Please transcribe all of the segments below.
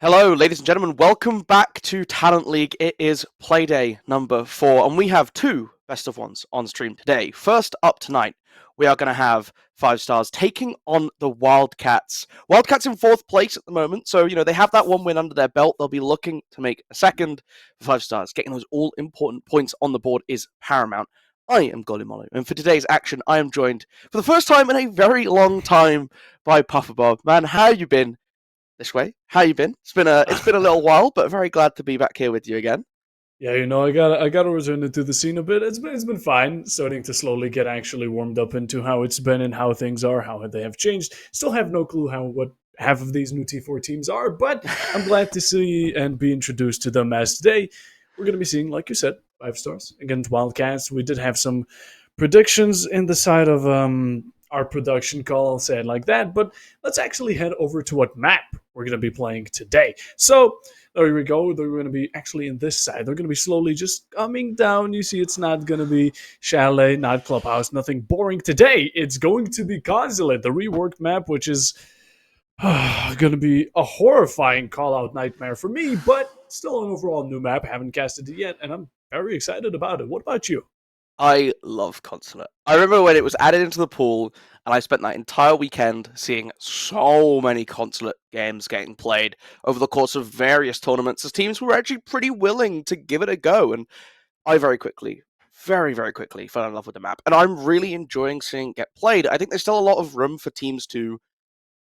Hello, ladies and gentlemen. Welcome back to Talent League. It is Playday number 4, and we have two best of ones on stream today. First up tonight, we are going to have 5 stars taking on the Wildcats. Wildcats in 4th place at the moment, so they have that one win under their belt. They'll be looking to make a second for 5 stars. Getting those all-important points on the board is paramount. I am Golimolo, and for today's action, I am joined for the first time in a very long time by Puffer Bob. Man, how you been? This way. How you been? It's been a little while, but very glad to be back here with you again. Yeah, I gotta return into the scene a bit. It's been fine, starting to slowly get actually warmed up into how it's been and how things are, how they have changed. Still have no clue what half of these new T4 teams are, but I'm glad to see and be introduced to them as today we're gonna be seeing, like you said, 5 stars against Wildcats. We did have some predictions in the side of our production call, I'll say it like that, but let's actually head over to what map we're going to be playing today. So there we go. They're going to be actually in this side. They're going to be slowly just coming down. You see, it's not going to be Chalet, not Clubhouse, nothing boring today. It's going to be Consulate, the reworked map, which is going to be a horrifying call-out nightmare for me, but still an overall new map. Haven't casted it yet, and I'm very excited about it. What about you? I love Consulate. I remember when it was added into the pool, and I spent that entire weekend seeing so many Consulate games getting played over the course of various tournaments as teams were actually pretty willing to give it a go. And I very quickly fell in love with the map. And I'm really enjoying seeing it get played. I think there's still a lot of room for teams to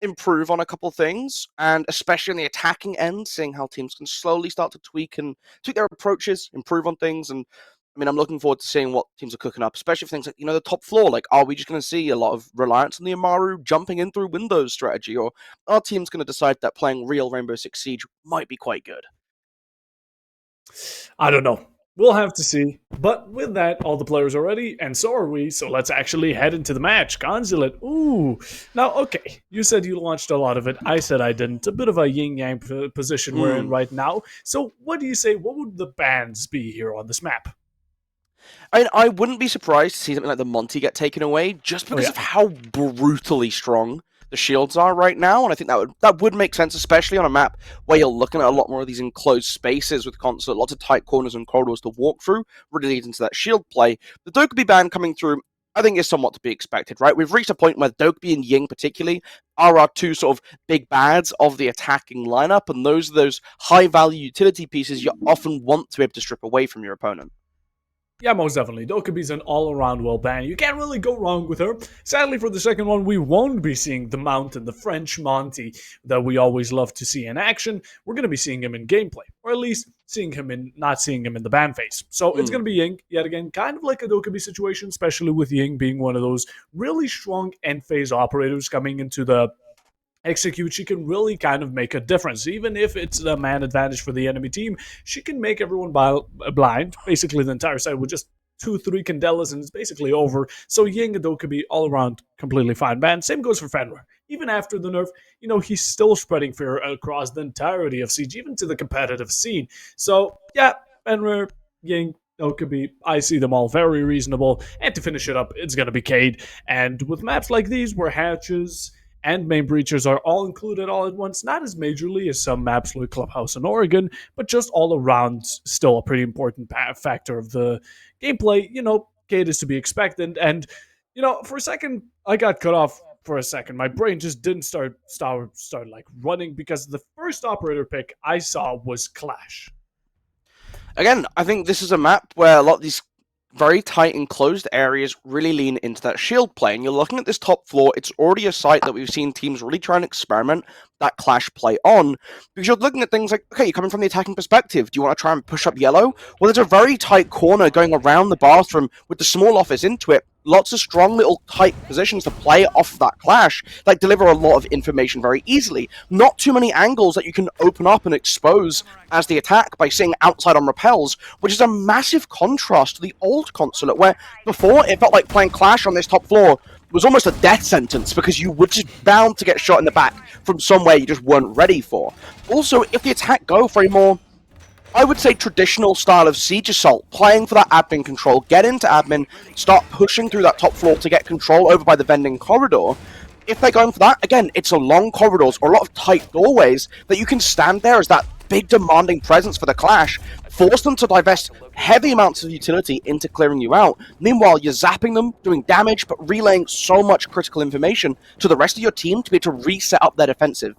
improve on a couple things, and especially on the attacking end, seeing how teams can slowly start to tweak their approaches, improve on things. And I mean, I'm looking forward to seeing what teams are cooking up, especially for things like, the top floor. Like, are we just going to see a lot of reliance on the Amaru jumping in through windows strategy, or are teams going to decide that playing real Rainbow Six Siege might be quite good? I don't know. We'll have to see. But with that, all the players are ready, and so are we. So let's actually head into the match. Consulate. Ooh. Now, okay. You said you launched a lot of it. I said I didn't. A bit of a yin-yang position we're in right now. So what do you say? What would the bans be here on this map? I mean, I wouldn't be surprised to see something like the Monty get taken away, just because of how brutally strong the shields are right now, and I think that would make sense, especially on a map where you're looking at a lot more of these enclosed spaces with Consulate, lots of tight corners and corridors to walk through, really leads into that shield play. The Dokkaebi ban coming through, I think, is somewhat to be expected, right? We've reached a point where Dokkaebi and Ying particularly are our two sort of big bads of the attacking lineup, and those are those high-value utility pieces you often want to be able to strip away from your opponent. Yeah, most definitely. Dokkaebi's an all-around well ban. You can't really go wrong with her. Sadly, for the second one, we won't be seeing the Mountain, the French Monty that we always love to see in action. We're going to be seeing him in gameplay, or at least not seeing him in the ban phase. So it's going to be Ying, yet again, kind of like a Dokkaebi situation, especially with Ying being one of those really strong end phase operators coming into the execute. She can really kind of make a difference. Even if it's a man advantage for the enemy team, she can make everyone blind, basically the entire side, with just 2-3 Candelas, and it's basically over. So Ying and Dokkaebi all around completely fine ban. Same goes for Fenrir. Even after the nerf, he's still spreading fear across the entirety of Siege, even to the competitive scene. So yeah, Fenrir, Ying, Dokkaebi, I see them all very reasonable. And to finish it up, it's going to be Cade. And with maps like these where hatches and main breachers are all included all at once, not as majorly as some maps like Clubhouse and Oregon, but just all around still a pretty important factor of the gameplay. Cade is to be expected. And, for a second, I got cut off for a second. My brain just didn't start like running because the first operator pick I saw was Clash. Again, I think this is a map where a lot of these very tight enclosed areas really lean into that shield play. And you're looking at this top floor, it's already a site that we've seen teams really try and experiment that Clash play on. Because you're looking at things like, okay, you're coming from the attacking perspective. Do you want to try and push up yellow? Well, there's a very tight corner going around the bathroom with the small office into it. Lots of strong little tight positions to play off of that Clash that deliver a lot of information very easily. Not too many angles that you can open up and expose as the attack by sitting outside on repels, which is a massive contrast to the old Consulate, where before it felt like playing Clash on this top floor was almost a death sentence because you were just bound to get shot in the back from somewhere you just weren't ready for. Also, if the attack go for a more, I would say, traditional style of Siege Assault, playing for that admin control, get into admin, start pushing through that top floor to get control over by the vending corridor, if they're going for that, again, it's a long corridors or a lot of tight doorways that you can stand there as that big demanding presence for the Clash, force them to divest heavy amounts of utility into clearing you out. Meanwhile, you're zapping them, doing damage, but relaying so much critical information to the rest of your team to be able to reset up their defensive.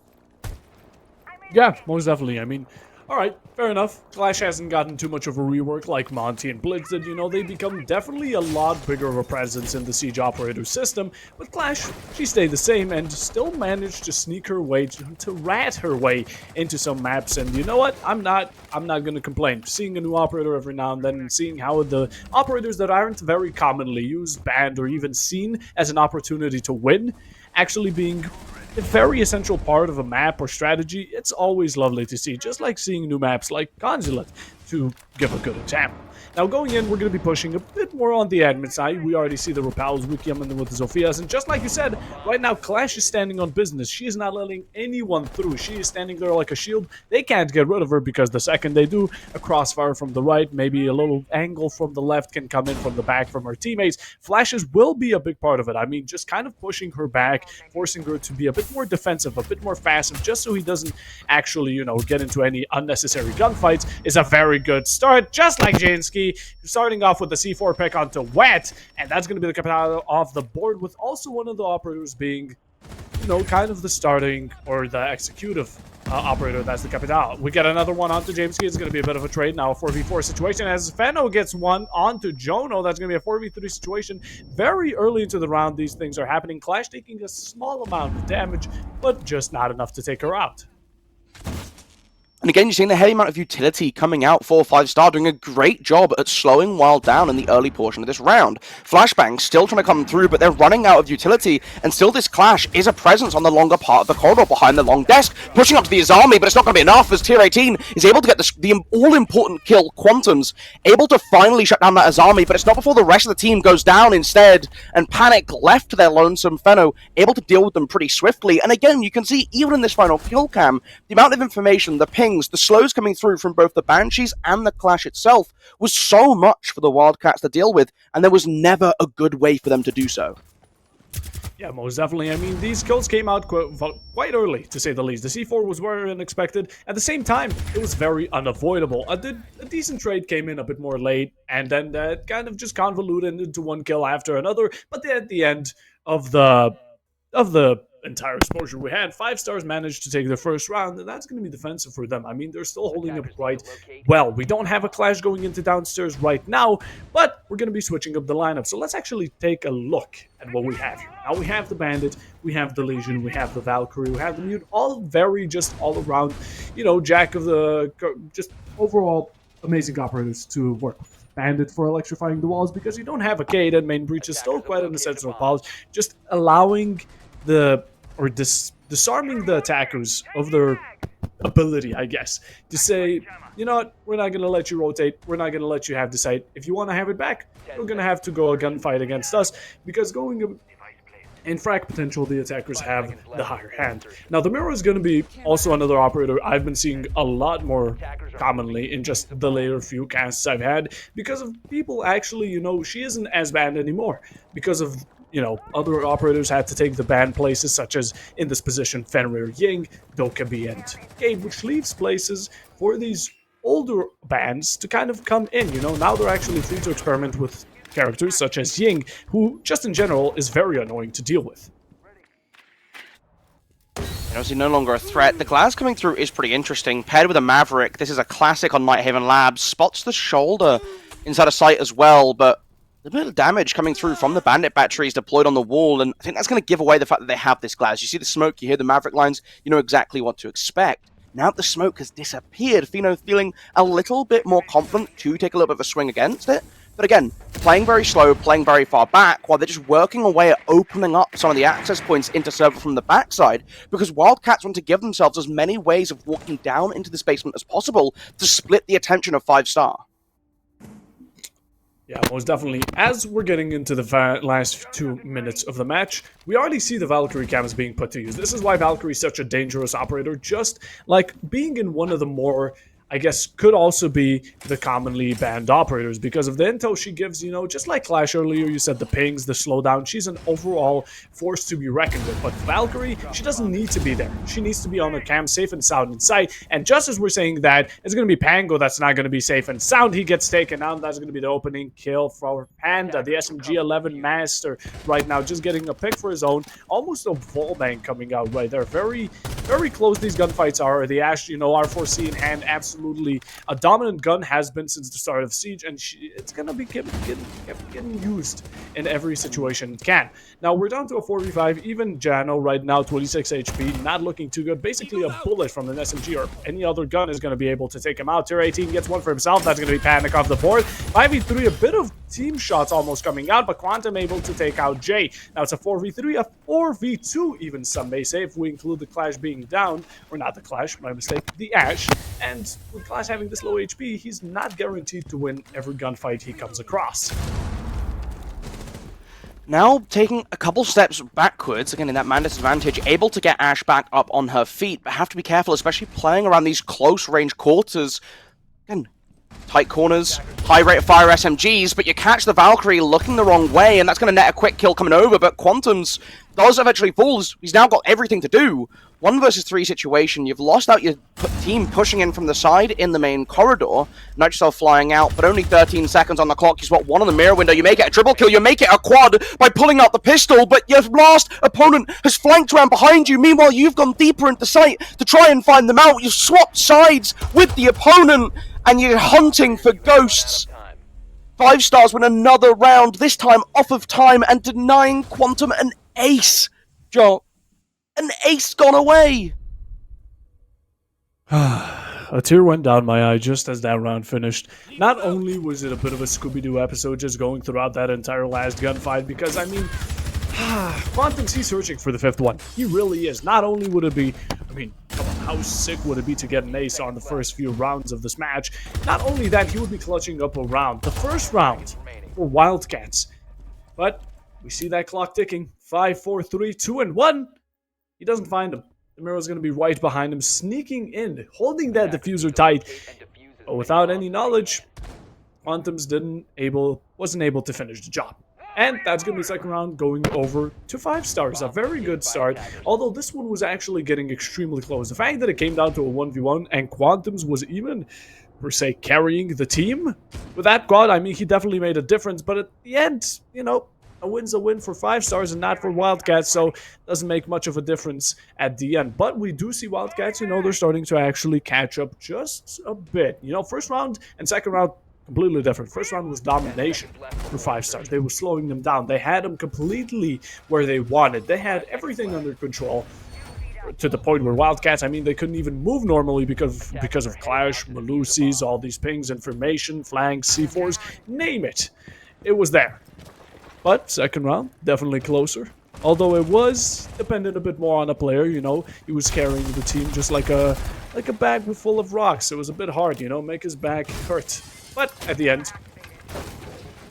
Yeah, most definitely. I mean, alright, fair enough. Clash hasn't gotten too much of a rework like Monty and Blitz did. You know, they become definitely a lot bigger of a presence in the Siege Operator system, but Clash, she stayed the same and still managed to sneak her way, to rat her way into some maps. And you know what? I'm not gonna complain. Seeing a new operator every now and then and seeing how the operators that aren't very commonly used, banned, or even seen as an opportunity to win, actually being a very essential part of a map or strategy, it's always lovely to see, just like seeing new maps like Consulate, to give a good example. Now going in, we're going to be pushing a bit more on the admin side. We already see the Repels, Wikium, and with the Zophias, and just like you said, right now Clash is standing on business. She is not letting anyone through. She is standing there like a shield. They can't get rid of her because the second they do, a crossfire from the right, maybe a little angle from the left can come in from the back from her teammates. Flashes will be a big part of it. I mean, just kind of pushing her back, forcing her to be a bit more defensive, a bit more passive, just so he doesn't actually, you know, get into any unnecessary gunfights is a very good start, just like Jinsky, starting off with the C4 pick onto Wet, and that's going to be the capital off the board, with also one of the operators being, you know, kind of the starting or the executive operator. That's the capital. We get another one onto Jamesky. It's going to be a bit of a trade now, a 4v4 situation, as Feno gets one onto Jono. That's going to be a 4v3 situation. Very early into the round, these things are happening. Clash taking a small amount of damage, but just not enough to take her out. And again, you're seeing the heavy amount of utility coming out for 5-star, doing a great job at slowing Wild down in the early portion of this round. Flashbang still trying to come through, but they're running out of utility, and still this Clash is a presence on the longer part of the corridor behind the long desk, pushing up to the Azami, but it's not going to be enough as Tier 18 is able to get the all-important kill. Quantum's able to finally shut down that Azami, but it's not before the rest of the team goes down instead, and Panic left to their lonesome Feno, able to deal with them pretty swiftly. And again, you can see, even in this final kill cam, the amount of information, the pings, the slows coming through from both the Banshees and the Clash itself was so much for the Wildcats to deal with, and there was never a good way for them to do so. Yeah, most definitely. I mean, these kills came out quite early, to say the least. The C4 was very unexpected. At the same time, it was very unavoidable. A decent trade came in a bit more late, and then that kind of just convoluted into one kill after another. But then at the end of the entire exposure we had, 5-stars managed to take the first round, and that's going to be defensive for them. I mean, they're still holding up quite well. We don't have a Clash going into downstairs right now, but we're going to be switching up the lineup. So let's actually take a look at what we have here. Now we have the Bandit, we have the Legion, we have the Valkyrie, we have the Mute, all very just all around, you know, jack of the, just overall amazing operators to work with. Bandit for electrifying the walls, because you don't have a Kate, and main breach is still quite an essential polish, just allowing disarming the attackers of their ability, I guess, to say, you know what, we're not going to let you rotate, we're not going to let you have the site. If you want to have it back, you're going to have to go a gunfight against us, because going in frag potential, the attackers have the higher hand. Now, the Mirror is going to be also another operator I've been seeing a lot more commonly in just the later few casts I've had, because of people actually, you know, she isn't as banned anymore, because of, you know, other operators had to take the ban places, such as in this position Fenrir Ying, Dokkaebi, and Gabe, which leaves places for these older bans to kind of come in. You know, now they're actually free to experiment with characters such as Ying, who just in general is very annoying to deal with. Obviously no longer a threat. The glass coming through is pretty interesting. Paired with a Maverick, this is a classic on Nighthaven Labs. Spots the shoulder inside a sight as well, but a bit of damage coming through from the Bandit batteries deployed on the wall, and I think that's going to give away the fact that they have this glass. You see the smoke, you hear the Maverick lines, you know exactly what to expect. Now that the smoke has disappeared, Feno feeling a little bit more confident to take a little bit of a swing against it. But again, playing very slow, playing very far back, while they're just working away at opening up some of the access points into server from the backside, because Wildcats want to give themselves as many ways of walking down into this basement as possible to split the attention of 5-star. Yeah, most definitely. As we're getting into the last 2 minutes of the match, we already see the Valkyrie cams being put to use. This is why Valkyrie is such a dangerous operator, just like being in one of the more I guess, could also be the commonly banned operators because of the intel she gives, just like Clash earlier, you said the pings, the slowdown. She's an overall force to be reckoned with. But Valkyrie, she doesn't need to be there. She needs to be on her cam, safe and sound in sight. And just as we're saying that, it's going to be Pango that's not going to be safe and sound. He gets taken out. That's going to be the opening kill for Panda, the SMG11 master right now, just getting a pick for his own. Almost a wallbang coming out right there. Very, very close these gunfights are. The Ash, R4C in hand, absolutely a dominant gun, has been since the start of Siege, and it's gonna be getting used in every situation it can. Now we're down to a 4v5. Even Jano right now, 26 HP, not looking too good. Basically a bullet from an SMG or any other gun is going to be able to take him out. Tier 18 gets one for himself. That's going to be Panic off the board. 5v3, a bit of team shots almost coming out, but Quantum able to take out Jay. Now it's a 4v3, a 4v2 even, some may say, if we include the Clash being down, or not the Clash, my mistake, the Ash. And with Clash having this low HP, he's not guaranteed to win every gunfight he comes across. Now taking a couple steps backwards, again in that man disadvantage, able to get Ash back up on her feet, but have to be careful, especially playing around these close range quarters. Again, tight corners, high rate of fire SMGs, but you catch the Valkyrie looking the wrong way, and that's going to net a quick kill coming over, but Quantum's does eventually fall. He's now got everything to do. 1 versus 3 situation, you've lost out your team pushing in from the side in the main corridor. Night yourself flying out, but only 13 seconds on the clock. You spot one on the mirror window, you make it a triple kill, you make it a quad by pulling out the pistol, but your last opponent has flanked around behind you. Meanwhile, you've gone deeper into sight to try and find them out. You've swapped sides with the opponent, and you're hunting for ghosts. 5 stars win another round, this time off of time, and denying Quantum an ace. Joel, an ace gone away. A tear went down my eye just as that round finished. Not only was it a bit of a Scooby-Doo episode just going throughout that entire last gunfight, because, I mean, Quantum's, he's searching for the 5th one. He really is. Not only would it be, I mean, come on, how sick would it be to get an ace on the first few rounds of this match? Not only that, he would be clutching up a round. The first round for Wildcats. But we see that clock ticking. 5, 4, 3, 2, and 1. He doesn't find him. The mirror's going to be right behind him, sneaking in, holding that diffuser tight. But without any knowledge, Quantum's wasn't able to finish the job. And that's going to be the second round going over to 5 stars. A very good start, although this one was actually getting extremely close. The fact that it came down to a 1v1 and Quantum's was even, per se, carrying the team with that quad, I mean, he definitely made a difference. But at the end, a win's a win for 5 stars and not for Wildcats, so doesn't make much of a difference at the end. But we do see Wildcats, they're starting to actually catch up just a bit. First round and second round, completely different. First round was domination for 5 stars. They were slowing them down. They had them completely where they wanted. They had everything under control, to the point where Wildcats, I mean, they couldn't even move normally because of Clash, Malusis, all these pings, information, flanks, C4s, name it. It was there. But second round, definitely closer. Although it was dependent a bit more on a player, he was carrying the team just like a bag full of rocks. It was a bit hard, make his back hurt. But at the end,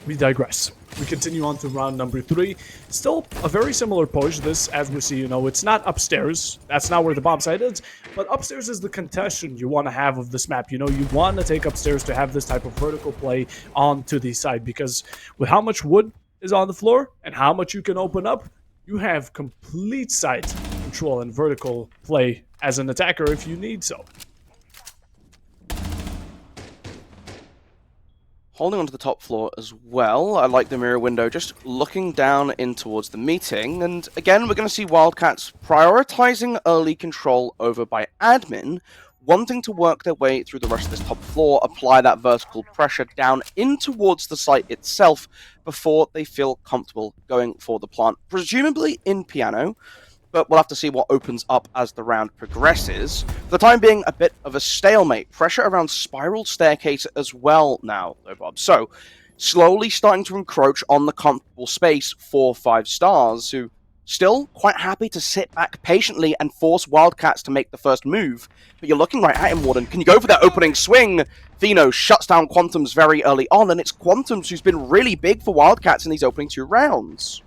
we digress. We continue on to round number 3. Still a very similar push. This, as we see, it's not upstairs. That's not where the bomb site is. But upstairs is the contention you want to have of this map. You want to take upstairs to have this type of vertical play onto the side. Because with how much wood is on the floor and how much you can open up, you have complete site control and vertical play as an attacker if you need so. Holding onto the top floor as well. I like the mirror window, just looking down in towards the meeting. And again, we're going to see Wildcats prioritizing early control over by admin, wanting to work their way through the rest of this top floor, apply that vertical pressure down in towards the site itself before they feel comfortable going for the plant, presumably in piano, but we'll have to see what opens up as the round progresses. For the time being, a bit of a stalemate. Pressure around Spiral Staircase as well now, though, Bob. So, slowly starting to encroach on the comfortable space for 5 stars, who still quite happy to sit back patiently and force Wildcats to make the first move. But you're looking right at him, Warden. Can you go for that opening swing? Thino shuts down Quantum's very early on, and it's Quantum's who's been really big for Wildcats in these opening 2 rounds.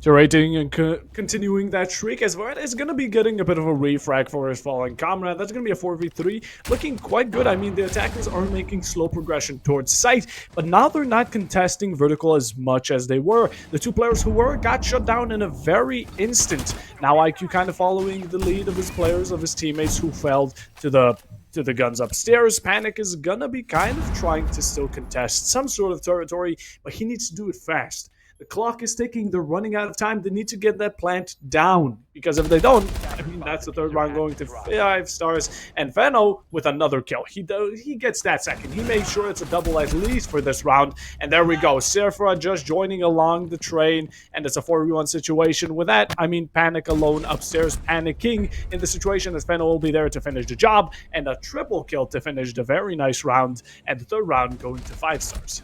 Curating and continuing that streak, as Vert is going to be getting a bit of a refrag for his fallen comrade. That's going to be a 4v3, looking quite good. I mean, the attackers are making slow progression towards site, but now they're not contesting vertical as much as they were. The two players who were got shut down in a very instant. Now IQ kind of following the lead of his players, of his teammates who fell to the guns upstairs. Panic is gonna be kind of trying to still contest some sort of territory, but he needs to do it fast. The clock is ticking. They're running out of time. They need to get that plant down, because if they don't, I mean, that's the third round going to 5 stars. And Veno with another kill. He gets that second. He made sure it's a double at least for this round. And there we go. Sirfra just joining along the train, and it's a 4v1 situation. With that, I mean, Panic alone upstairs, panicking in the situation, as Veno will be there to finish the job, and a triple kill to finish the very nice round, and the third round going to 5 stars.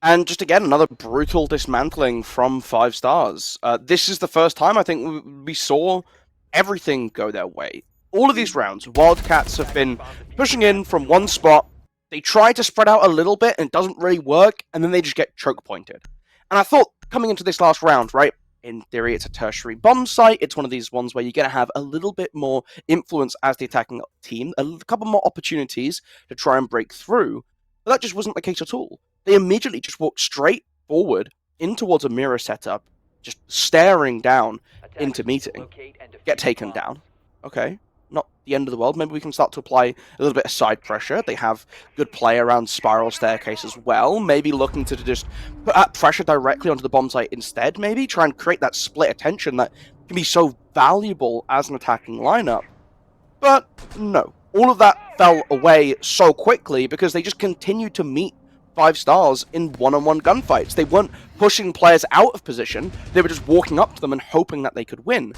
And just again, another brutal dismantling from 5 stars. This is the first time I think we saw everything go their way. All of these rounds, Wildcats have been pushing in from one spot. They try to spread out a little bit and it doesn't really work, and then they just get choke pointed. And I thought coming into this last round, right, in theory it's a tertiary bomb site. It's one of these ones where you're going to have a little bit more influence as the attacking team, a couple more opportunities to try and break through. But that just wasn't the case at all. They immediately just walked straight forward in towards a mirror setup, just staring down into meeting. Get taken down. Okay, not the end of the world. Maybe we can start to apply a little bit of side pressure. They have good play around Spiral Staircase as well. Maybe looking to just put that pressure directly onto the bomb site instead. Maybe try and create that split attention that can be so valuable as an attacking lineup. But no. All of that fell away so quickly because they just continued to meet 5 stars in one-on-one gunfights. They weren't pushing players out of position. They were just walking up to them and hoping that they could win.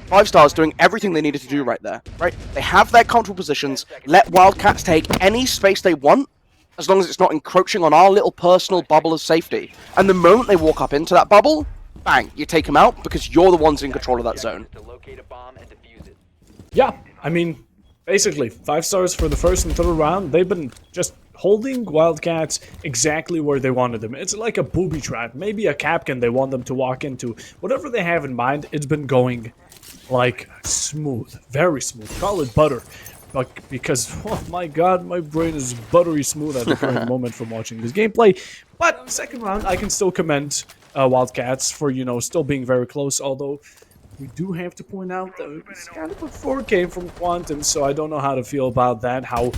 5 stars doing everything they needed to do right there, right? They have their comfortable positions. Let Wildcats take any space they want, as long as it's not encroaching on our little personal bubble of safety. And the moment they walk up into that bubble, bang, you take them out because you're the ones in control of that zone. Yeah, I mean, basically, 5 stars for the first and third round. They've been just holding Wildcats exactly where they wanted them. It's like a booby trap, maybe a capcan they want them to walk into. Whatever they have in mind, it's been going like smooth, very smooth. Call it butter. But because, oh my god, my brain is buttery smooth at the current moment from watching this gameplay. But second round, I can still commend Wildcats for, you know, still being very close, although we do have to point out that it's kind of a 4 came from Quantum, so I don't know how to feel about that, how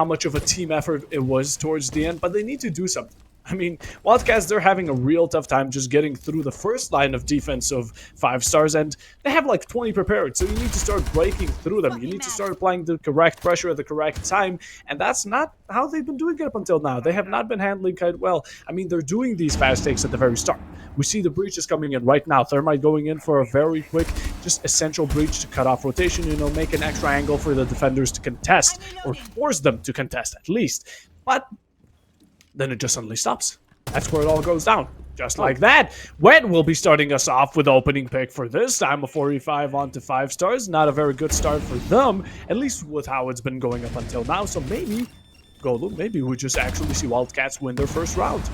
much of a team effort it was towards the end, but they need to do something. I mean, Wildcats, they're having a real tough time just getting through the first line of defense of 5 stars, and they have like 20 prepared, so you need to start breaking through them. You need to start applying the correct pressure at the correct time, and that's not how they've been doing it up until now. They have not been handling quite well. I mean, they're doing these fast takes at the very start. We see the breaches coming in right now. Thermite going in for a very quick, just essential breach to cut off rotation, you know, make an extra angle for the defenders to contest, or force them to contest at least. But then it just suddenly stops. That's where it all goes down. Just like that. Wet will be starting us off with the opening pick for this time, a 4v5 onto 5 stars. Not a very good start for them, at least with how it's been going up until now. So maybe, Golden, maybe we just actually see Wildcats win their first round.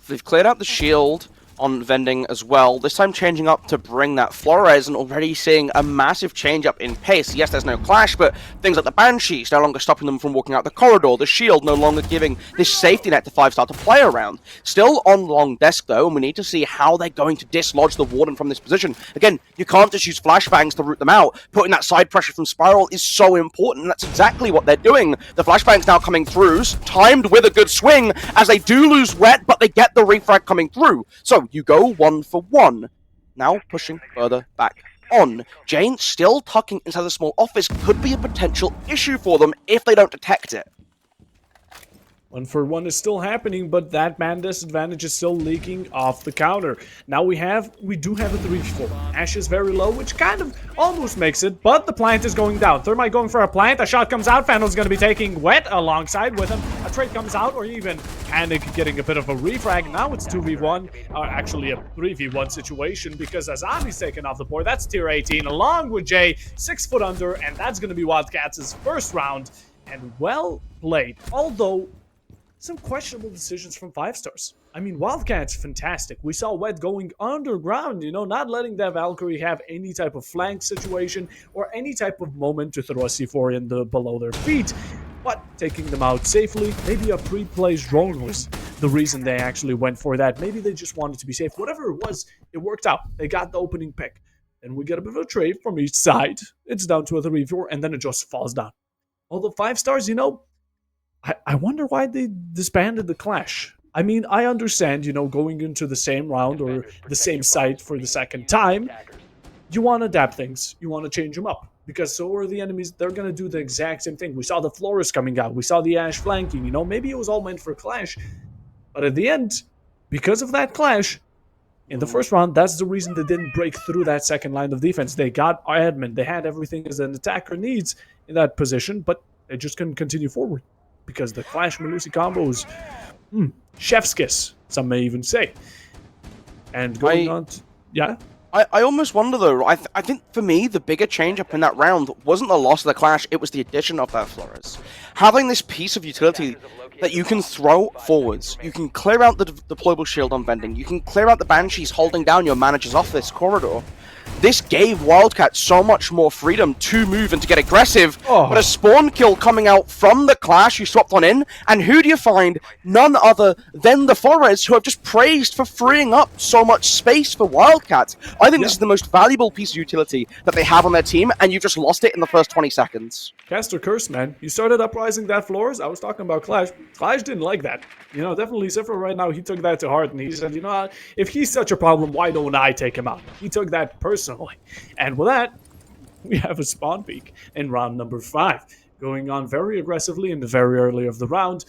They've cleared out the shield on vending as well, this time changing up to bring that Flores, and already seeing a massive change up in pace. Yes, there's no clash, but things like the Banshees no longer stopping them from walking out the corridor, the shield no longer giving this safety net to 5 star to play around. Still on long desk though, and we need to see how they're going to dislodge the Warden from this position. Again, you can't just use flashbangs to root them out. Putting that side pressure from Spiral is so important, and that's exactly what they're doing. The flashbangs now coming through, timed with a good swing, as they do lose Wet, but they get the refrag coming through. So you go 1 for 1. Now pushing further back on. Jane still tucking inside the small office could be a potential issue for them if they don't detect it. 1 for 1 is still happening, but that man disadvantage is still leaking off the counter. Now we do have a 3v4. Ash is very low, which kind of almost makes it, but the plant is going down. Thermite going for a plant, a shot comes out, Fandle's going to be taking Wet alongside with him. A trade comes out, or even Panic getting a bit of a refrag. Now it's 2v1, actually a 3v1 situation, because Azami's taken off the board. That's tier 18, along with Jay, 6 foot under, and that's going to be Wildcats' first round. And well played, although some questionable decisions from 5 stars. I mean, Wildcats, fantastic. We saw Wet going underground, not letting that Valkyrie have any type of flank situation or any type of moment to throw a C4 in below their feet. But taking them out safely, maybe a pre-placed drone was the reason they actually went for that. Maybe they just wanted to be safe. Whatever it was, it worked out. They got the opening pick. And we get a bit of a trade from each side. It's down to a 3-4, and then it just falls down. Although 5 stars, I wonder why they disbanded the Clash. I mean, I understand, going into the same round or the same site for the second time, you want to adapt things. You want to change them up. Because so are the enemies. They're going to do the exact same thing. We saw the Flores coming out. We saw the Ashe flanking. Maybe it was all meant for Clash. But at the end, because of that Clash, in the first round, that's the reason they didn't break through that second line of defense. They got admin. They had everything as an attacker needs in that position, but they just couldn't continue forward. Because the Clash Melusi combo is chef's kiss, some may even say. And going on to... Yeah? I almost wonder, though, I think for me, the bigger change up in that round wasn't the loss of the Clash, it was the addition of that Flores. Having this piece of utility that you can throw forwards, you can clear out the deployable shield on vending, you can clear out the Banshees holding down your manager's office corridor. This gave Wildcats so much more freedom to move and to get aggressive, but a spawn kill coming out from the Clash who swapped on in, and who do you find? None other than the Flores, who have just praised for freeing up so much space for Wildcats. I think this is the most valuable piece of utility that they have on their team, and you've just lost it in the first 20 seconds. Caster Curse, man. You started uprising that Flores. I was talking about Clash. Clash didn't like that. Definitely Ziffer right now, he took that to heart, and he said, if he's such a problem, why don't I take him out? He took that personally. And with that, we have a spawn peak in round number 5, going on very aggressively in the very early of the round.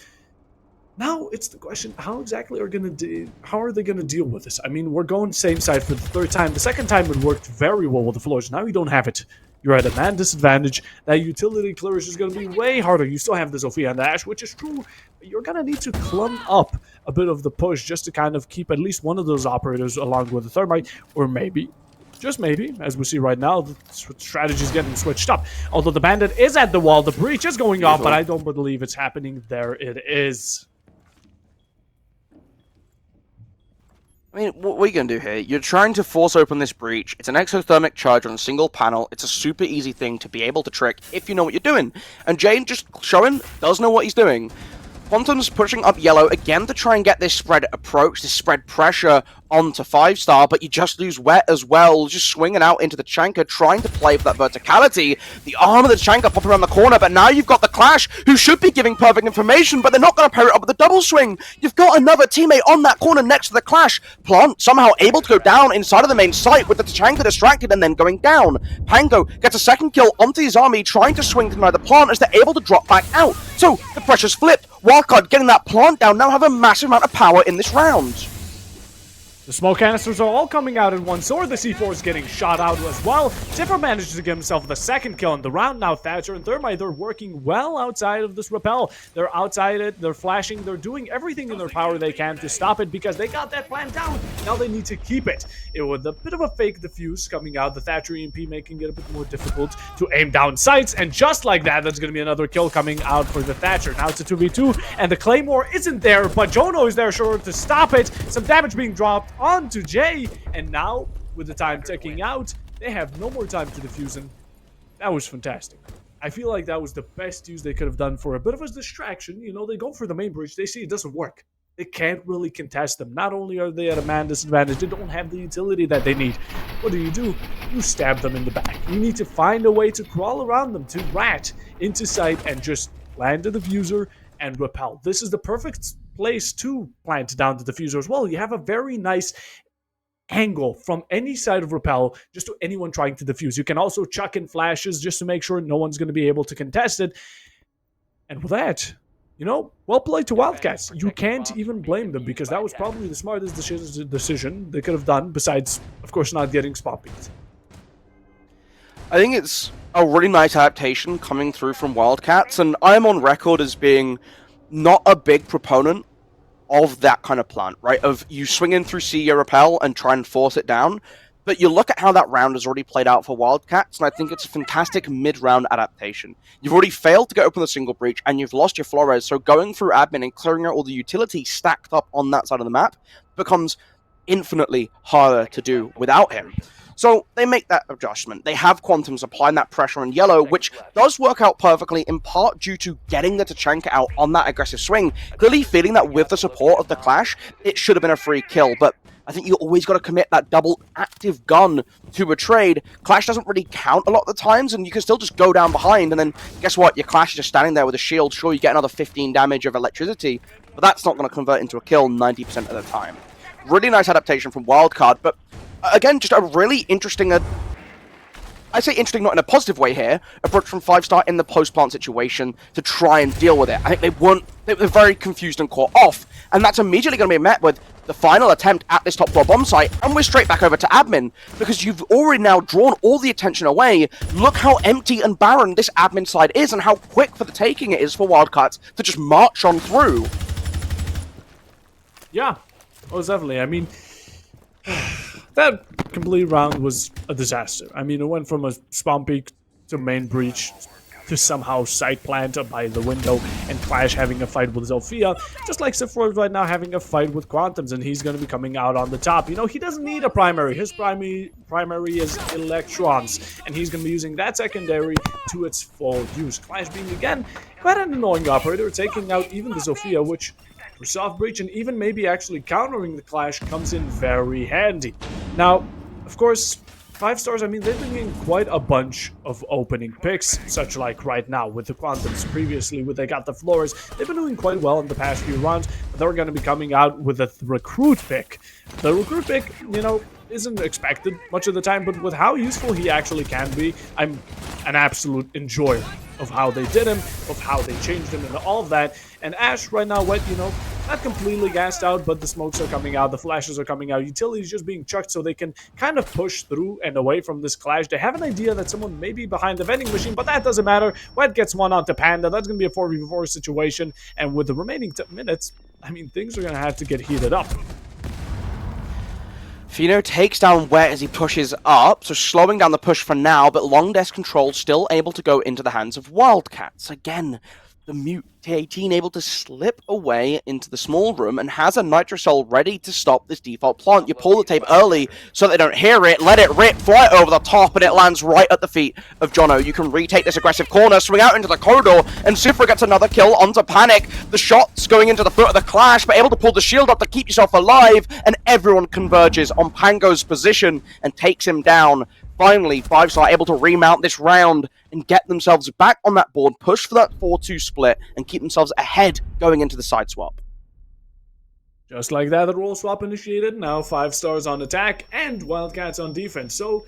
Now it's the question: how exactly are they going to deal with this? I mean, we're going same side for the third time. The second time it worked very well with the Flores. Now you don't have it. You're at a man disadvantage. That utility clearance is going to be way harder. You still have the Zofia and the Ashe, which is true. But you're going to need to clump up a bit of the push just to kind of keep at least one of those operators along with the Thermite, or maybe. Just maybe, as we see right now, the strategy is getting switched up. Although the Bandit is at the wall, the breach is going off, but I don't believe it's happening. There it is. I mean, what are you going to do here? You're trying to force open this breach. It's an exothermic charge on a single panel. It's a super easy thing to be able to trick if you know what you're doing. And Jane, just showing, does know what he's doing. Quantum's pushing up yellow again to try and get this spread approach, this spread pressure onto 5-star, but you just lose Wet as well, just swinging out into the Chanka, trying to play for that verticality. The arm of the Chanka popping around the corner, but now you've got the Clash, who should be giving perfect information, but they're not going to pair it up with the double swing. You've got another teammate on that corner next to the Clash. Plant somehow able to go down inside of the main site with the Chanka distracted and then going down. Pango gets a second kill onto his army, trying to swing to deny the Plant as they're able to drop back out. So the pressure's flipped. Wildcard getting that Plant down now have a massive amount of power in this round. The smoke canisters are all coming out in one sword. The C4 is getting shot out as well. Ziffer manages to get himself the second kill in the round. Now Thatcher and Thermite, they're working well outside of this rappel. They're outside it, they're flashing, they're doing everything in their power they can to stop it because they got that plan down. Now they need to keep it. It was a bit of a fake defuse coming out. The Thatcher EMP making it a bit more difficult to aim down sights. And just like that, there's going to be another kill coming out for the Thatcher. Now it's a 2v2 and the Claymore isn't there, but Jono is there sure to stop it. Some damage being dropped onto Jay, and now with the time ticking out, they have no more time to defuse him. That was fantastic. I feel like that was the best use they could have done for a bit of a distraction. They go for the main bridge, they see it doesn't work. They can't really contest them. Not only are they at a man disadvantage, they don't have the utility that they need. What do? You stab them in the back. You need to find a way to crawl around them, to rat into sight and just land the diffuser and repel. This is the perfect place to plant down the diffuser as well. You have a very nice angle from any side of repel just to anyone trying to defuse. You can also chuck in flashes just to make sure no one's going to be able to contest it. And with that, well played to Wildcats. You can't even blame them because that was probably the smartest decision they could have done, besides, of course, not getting spot beat. I think it's a really nice adaptation coming through from Wildcats, and I'm on record as being not a big proponent of that kind of plan, right? Of you swing in through see your repel and try and force it down. But you look at how that round has already played out for Wildcats, and I think it's a fantastic mid-round adaptation. You've already failed to get open the single breach, and you've lost your Flores, so going through admin and clearing out all the utility stacked up on that side of the map becomes infinitely harder to do without him. So they make that adjustment. They have Quantums applying that pressure on yellow, which does work out perfectly, in part due to getting the Tachanka out on that aggressive swing, clearly feeling that with the support of the Clash, it should have been a free kill, but I think you always got to commit that double active gun to a trade. Clash doesn't really count a lot of the times, and you can still just go down behind, and then guess what? Your Clash is just standing there with a shield. Sure, you get another 15 damage of electricity, but that's not going to convert into a kill 90% of the time. Really nice adaptation from Wildcard, but again, just a really interesting, I say interesting not in a positive way here, approach from 5-star in the post-plant situation to try and deal with it. I think they were very confused and caught off, and that's immediately going to be met with the final attempt at this top floor bomb site, and we're straight back over to admin, because you've already now drawn all the attention away. Look how empty and barren this admin side is, and how quick for the taking it is for Wildcats to just march on through. Yeah, most definitely. I mean, that complete round was a disaster. I mean, it went from a spawn peak to main breach to somehow side plant by the window, and Clash having a fight with Zofia, just like S11 right now having a fight with Quantums, and he's going to be coming out on the top. You know, he doesn't need a primary. His primary is Electrons, and he's going to be using that secondary to its full use. Clash being, again, quite an annoying operator, taking out even the Zofia, which for soft breach and even maybe actually countering the Clash comes in very handy. Now, of course, 5-stars, I mean, they've been getting quite a bunch of opening picks, such like right now with the Quantums. Previously, when they got the Flores, they've been doing quite well in the past few rounds, but they're going to be coming out with a recruit pick. The recruit pick, you know, isn't expected much of the time, but with how useful he actually can be, I'm an absolute enjoyer of how they did him, of how they changed him, and all of that. And Ash right now, you know, not completely gassed out, but the smokes are coming out, the flashes are coming out, utilities just being chucked so they can kind of push through and away from this Clash. They have an idea that someone may be behind the vending machine, but that doesn't matter. Wet gets one onto Panda. That's going to be a 4v4 situation, and with the remaining minutes, I mean, things are going to have to get heated up. Fino takes down Wet as he pushes up, so slowing down the push for now, but long desk control still able to go into the hands of Wildcats. Again, the Mute T18 able to slip away into the small room and has a Nitrocell ready to stop this default plant. You pull the tape early so they don't hear it, let it rip, fly over the top, and it lands right at the feet of Jono. You can retake this aggressive corner, swing out into the corridor, and Sifra gets another kill onto Panic. The shots going into the foot of the Clash, but able to pull the shield up to keep yourself alive, and everyone converges on Pango's position and takes him down. Finally, 5-star able to remount this round and get themselves back on that board, push for that 4-2 split, and keep themselves ahead going into the side swap. Just like that, the role swap initiated. Now 5-stars on attack and Wildcats on defense. So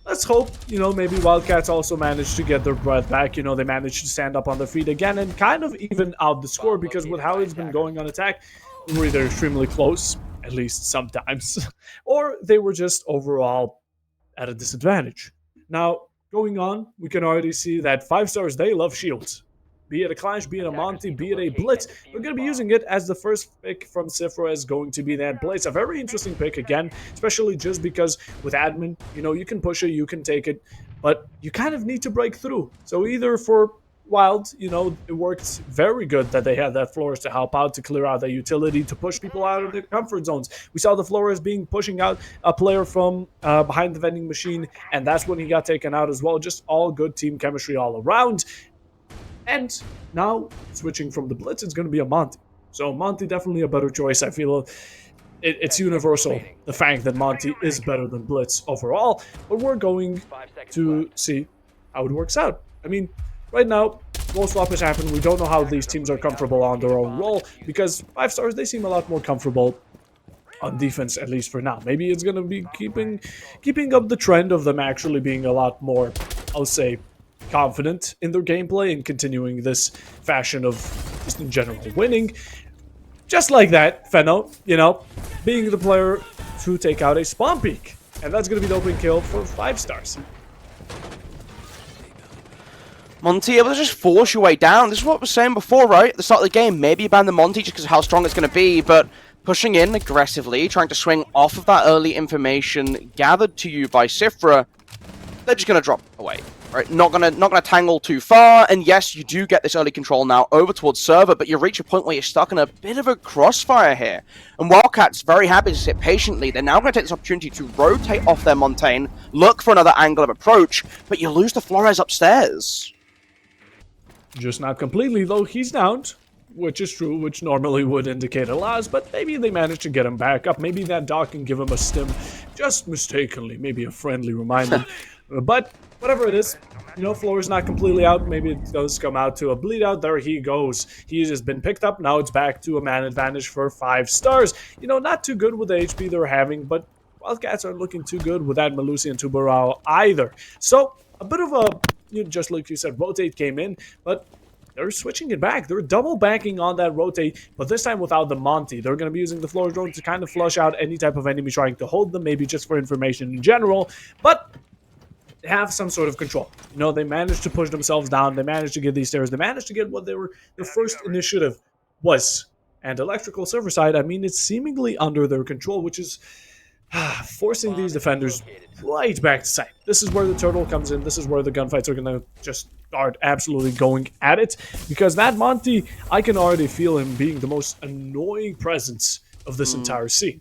let's hope, you know, maybe Wildcats also managed to get their breath back. You know, they managed to stand up on their feet again and kind of even out the score, because with how it's been going on attack, we were either extremely close, at least sometimes, or they were just overall at a disadvantage. Now, going on, we can already see that 5-stars, they love shields. Be it a Clash, be it a Monty, be it a Blitz, they're going to be using it as the first pick from Sifra is going to be that Blitz. A very interesting pick again, especially just because with admin, you know, you can push it, you can take it, but you kind of need to break through. So either for Wild, you know, it worked very good that they had that Flores to help out, to clear out the utility, to push people out of their comfort zones. We saw the Flores pushing out a player from behind the vending machine, and that's when he got taken out as well. Just all good team chemistry all around. And now, switching from the Blitz, it's going to be a Monty. So Monty definitely a better choice. I feel it's universal, the fact that Monty is better than Blitz overall, but we're going to see how it works out. I mean, right now, role swap has happened. We don't know how these teams are comfortable on their own role, because 5-stars, they seem a lot more comfortable on defense, at least for now. Maybe it's going to be keeping up the trend of them actually being a lot more, I'll say, confident in their gameplay and continuing this fashion of just in general winning. Just like that, Feno, you know, being the player to take out a spawn peak. And that's going to be the open kill for 5-stars. Monty able to just force your way down. This is what I was saying before, right? At the start of the game, maybe you ban the Monty just because of how strong it's going to be, but pushing in aggressively, trying to swing off of that early information gathered to you by Sifra. They're just going to drop away, right? Not gonna tangle too far. And yes, you do get this early control now over towards server, but you reach a point where you're stuck in a bit of a crossfire here. And Wildcats very happy to sit patiently. They're now going to take this opportunity to rotate off their Montaigne, look for another angle of approach, but you lose the Flores upstairs. Just not completely, though. He's downed, which is true, which normally would indicate a loss, but maybe they managed to get him back up. Maybe that dog can give him a stim just mistakenly, maybe a friendly reminder. But whatever it is, you know, Floor is not completely out. Maybe it does come out to a bleed out. There he goes. He has been picked up. Now it's back to a man advantage for 5 stars. You know, not too good with the HP they're having, but Wildcats aren't looking too good with that Melusi and Tubarao either. So a bit of a, you know, just like you said, rotate came in, but they're switching it back. They're double banking on that rotate, but this time without the Monty. They're going to be using the floor drone to kind of flush out any type of enemy trying to hold them, maybe just for information in general, but they have some sort of control. You know, they managed to push themselves down. They managed to get these stairs. They managed to get what their first initiative was. And electrical server side, I mean, it's seemingly under their control, which is forcing these defenders right back to site. This is where the turtle comes in. This is where the gunfights are going to just start absolutely going at it. Because that Monty, I can already feel him being the most annoying presence of this entire scene.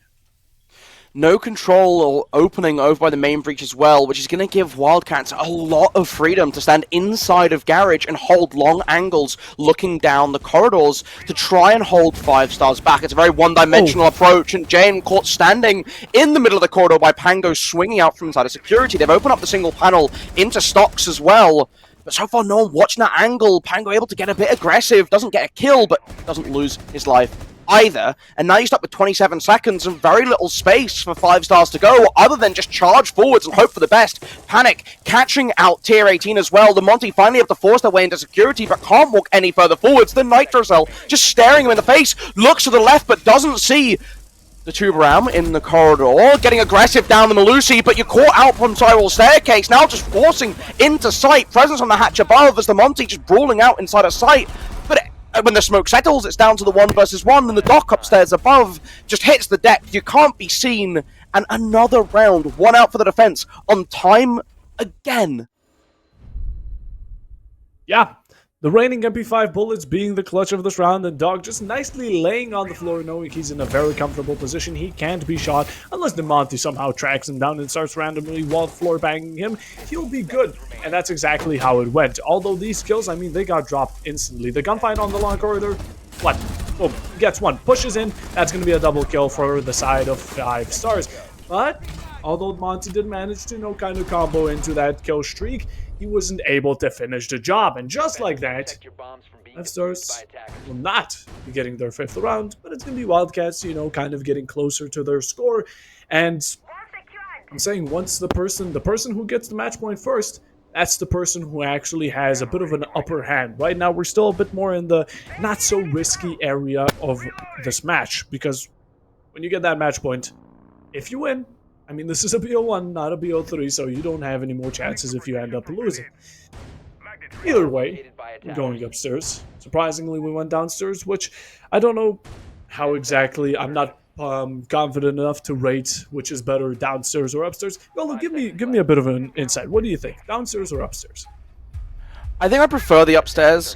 No control or opening over by the main breach as well, which is going to give Wildcats a lot of freedom to stand inside of Garage and hold long angles looking down the corridors to try and hold 5 stars back. It's a very one-dimensional approach, and Jane caught standing in the middle of the corridor by Pango swinging out from inside of security. They've opened up the single panel into stocks as well, but so far no one watching that angle. Pango able to get a bit aggressive, doesn't get a kill, but doesn't lose his life either, and now you're stuck with 27 seconds and very little space for 5 stars to go, other than just charge forwards and hope for the best. Panic catching out tier 18 as well. The Monty finally able to force their way into security, but can't walk any further forwards. The Nitro Cell just staring him in the face, looks to the left, but doesn't see the Tubaram in the corridor, getting aggressive down the Melusi, but you're caught out from Spiral Staircase, now just forcing into sight. Presence on the hatch above as the Monty just brawling out inside of sight. But when the smoke settles, it's down to the 1 versus 1, and the dock upstairs above just hits the deck. You can't be seen, and another round, 1 out for the defense, on time again. Yeah, the reigning MP5 bullets being the clutch of this round, and Dog just nicely laying on the floor, knowing he's in a very comfortable position. He can't be shot unless the Monty somehow tracks him down and starts randomly wall floor banging him. He'll be good, and that's exactly how it went. Although these kills, I mean, they got dropped instantly. The gunfight on the long corridor, what? Boom, gets 1, pushes in. That's going to be a double kill for the side of 5 stars. But although Monty did manage to, you know, kind of combo into that kill streak, he wasn't able to finish the job. And just like that, 5 stars will not be getting their 5th round, but it's going to be Wildcats, you know, kind of getting closer to their score. And I'm saying once the person who gets the match point first, that's the person who actually has a bit of an upper hand. Right now, we're still a bit more in the not so risky area of this match, because when you get that match point, if you win, I mean, this is a BO1, not a BO3, so you don't have any more chances if you end up losing. Either way, we're going upstairs. Surprisingly, we went downstairs, which I don't know how exactly. I'm not confident enough to rate which is better, downstairs or upstairs. Well, give me a bit of an insight. What do you think, downstairs or upstairs? I think I prefer the upstairs.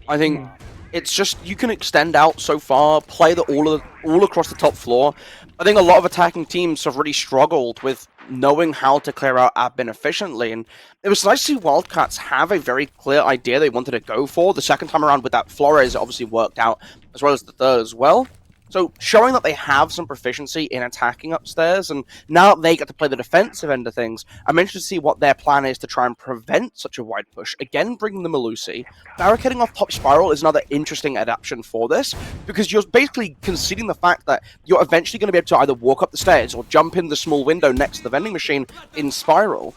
I think it's just you can extend out so far, play all across the top floor. I think a lot of attacking teams have really struggled with knowing how to clear out admin efficiently, and it was nice to see Wildcats have a very clear idea they wanted to go for. The second time around with that Flores, it obviously worked out, as well as the third as well. So showing that they have some proficiency in attacking upstairs, and now they get to play the defensive end of things, I'm interested to see what their plan is to try and prevent such a wide push. Again, bringing the Melusi. Barricading off top Spiral is another interesting adaptation for this, because you're basically conceding the fact that you're eventually going to be able to either walk up the stairs or jump in the small window next to the vending machine in Spiral.